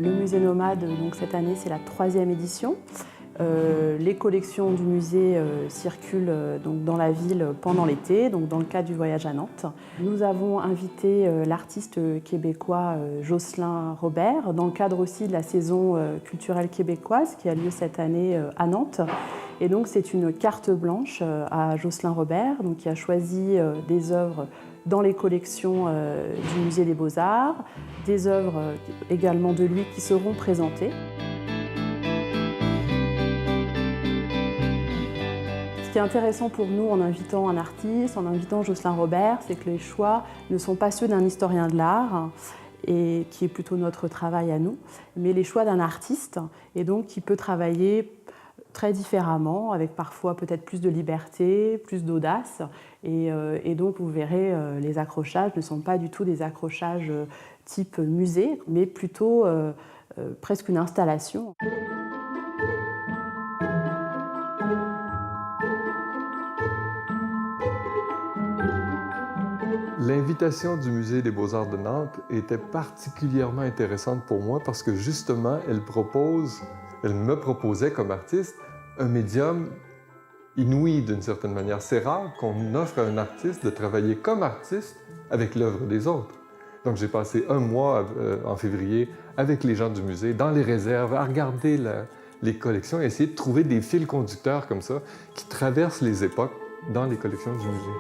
Le musée Nomade, donc cette année, c'est la 3e édition. Les collections du musée circulent donc dans la ville pendant l'été, donc dans le cadre du voyage à Nantes. Nous avons invité l'artiste québécois Jocelyn Robert, dans le cadre aussi de la saison culturelle québécoise qui a lieu cette année à Nantes. Et donc c'est une carte blanche à Jocelyn Robert, donc, qui a choisi des œuvres dans les collections du musée des Beaux-Arts, des œuvres également de lui qui seront présentées. Ce qui est intéressant pour nous en invitant un artiste, en invitant Jocelyn Robert, c'est que les choix ne sont pas ceux d'un historien de l'art, et qui est plutôt notre travail à nous, mais les choix d'un artiste, et donc qui peut travailler très différemment, avec parfois peut-être plus de liberté, plus d'audace. Et donc vous verrez, les accrochages ne sont pas du tout des accrochages type musée, mais plutôt presque une installation. L'invitation du Musée des Beaux-Arts de Nantes était particulièrement intéressante pour moi parce que justement, elle me proposait comme artiste un médium inouï d'une certaine manière. C'est rare qu'on offre à un artiste de travailler comme artiste avec l'œuvre des autres. Donc j'ai passé un mois en février avec les gens du musée, dans les réserves, à regarder les collections et essayer de trouver des fils conducteurs comme ça qui traversent les époques dans les collections du musée.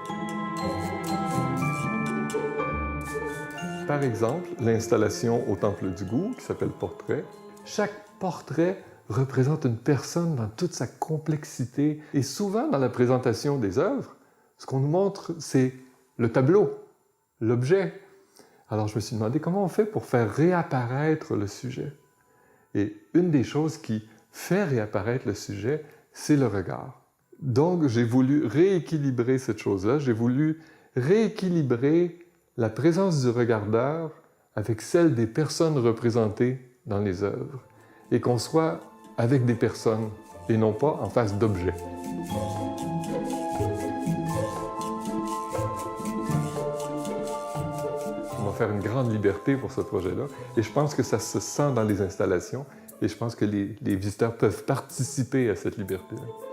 Par exemple, l'installation au Temple du Goût, qui s'appelle Portrait. Chaque portrait représente une personne dans toute sa complexité. Et souvent, dans la présentation des œuvres, ce qu'on nous montre, c'est le tableau, l'objet. Alors, je me suis demandé comment on fait pour faire réapparaître le sujet. Et une des choses qui fait réapparaître le sujet, c'est le regard. Donc, j'ai voulu rééquilibrer cette chose-là. J'ai voulu rééquilibrer la présence du regardeur avec celle des personnes représentées dans les œuvres, et qu'on soit avec des personnes et non pas en face d'objets. On va faire une grande liberté pour ce projet-là, et je pense que ça se sent dans les installations, et je pense que les visiteurs peuvent participer à cette liberté-là.